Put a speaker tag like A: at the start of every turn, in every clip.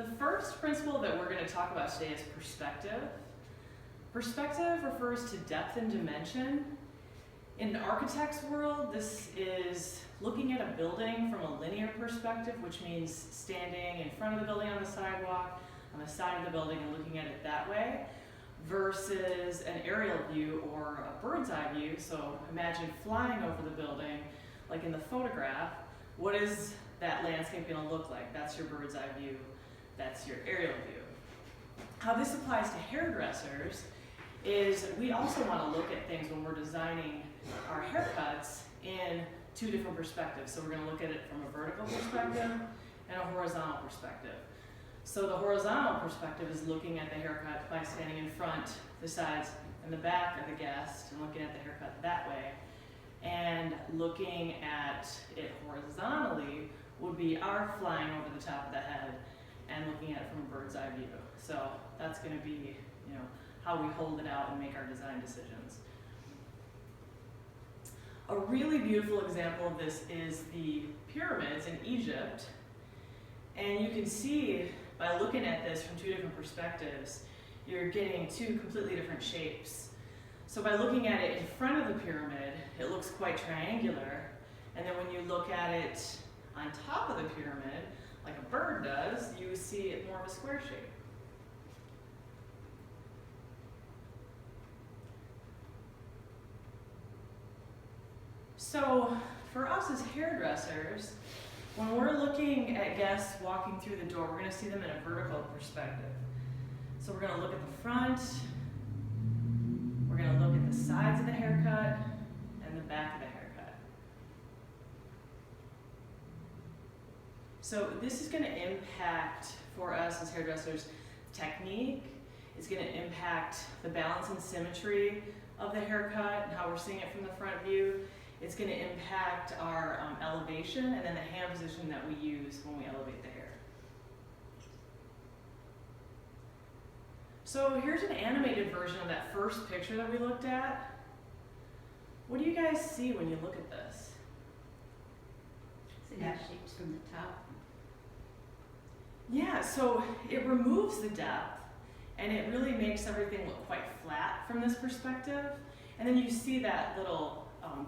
A: The first principle that we're going to talk about today is perspective. Perspective refers to depth and dimension. In an architect's world, this is looking at a building from a linear perspective, which means standing in front of the building on the sidewalk, on the side of the building, and looking at it that way, versus an aerial view or a bird's eye view. So imagine flying over the building, like in the photograph. What is that landscape going to look like? That's your bird's eye view. That's your aerial view. How this applies to hairdressers is we also want to look at things when we're designing our haircuts in two different perspectives. So we're going to look at it from a vertical perspective and a horizontal perspective. So the horizontal perspective is looking at the haircut by standing in front, the sides, and the back of the guest and looking at the haircut that way. And looking at it horizontally would be our flying over the top of the head and looking at it from a bird's eye view. So that's going to be, how we hold it out and make our design decisions. A really beautiful example of this is the pyramids in Egypt. And you can see by looking at this from two different perspectives, you're getting two completely different shapes. So by looking at it in front of the pyramid, it looks quite triangular. And then when you look at it on top of the pyramid, like a bird does, you see it more of a square shape. So for us as hairdressers, when we're looking at guests walking through the door, we're going to see them in a vertical perspective. So we're going to look at the front, we're going to look at the sides of the haircut, and the back of the haircut. So this is going to impact, for us as hairdressers, technique. It's going to impact the balance and symmetry of the haircut and how we're seeing it from the front view. It's going to impact our elevation and then the hand position that we use when we elevate the hair. So here's an animated version of that first picture that we looked at. What do you guys see when you look at this?
B: So it has shapes from the top.
A: Yeah, so it removes the depth and it really makes everything look quite flat from this perspective. And then you see that little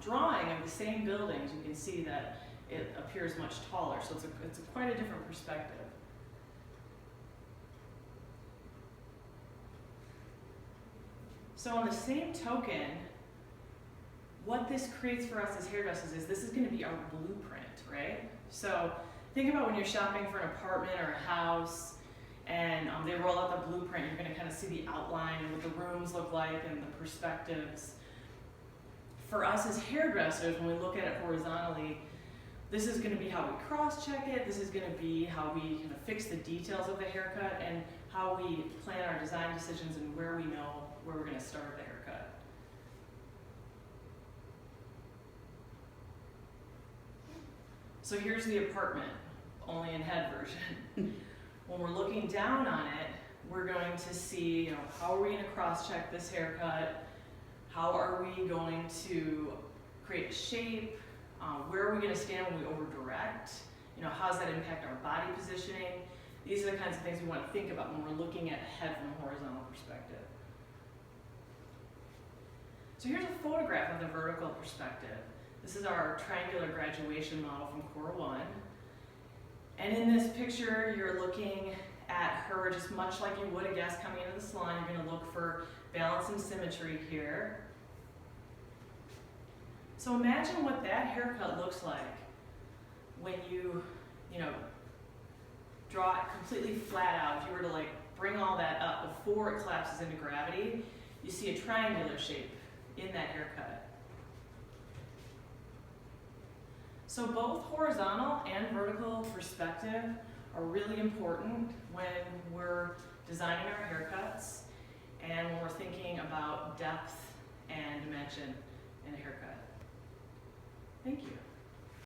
A: drawing of the same buildings. You can see that it appears much taller, so it's quite a different perspective. So on the same token, what this creates for us as hairdressers is this is going to be our blueprint, right? So think about when you're shopping for an apartment or a house and they roll out the blueprint, you're going to kind of see the outline and what the rooms look like and the perspectives. For us as hairdressers, when we look at it horizontally, this is going to be how we cross-check it, this is going to be how we kind of fix the details of the haircut and how we plan our design decisions and where we know where we're going to start the haircut. So here's the apartment, only in head version. When we're looking down on it, we're going to see, how are we going to cross-check this haircut? How are we going to create a shape? Where are we going to stand when we over-direct? How does that impact our body positioning? These are the kinds of things we want to think about when we're looking at head from a horizontal perspective. So here's a photograph of the vertical perspective. This is our triangular graduation model from Core 1. And in this picture, you're looking at her just much like you would a guest coming into the salon. You're going to look for balance and symmetry here. So imagine what that haircut looks like when you draw it completely flat out. If you were to bring all that up before it collapses into gravity, you see a triangular shape in that haircut. So both horizontal and vertical perspective are really important when we're designing our haircuts and when we're thinking about depth and dimension in a haircut. Thank you.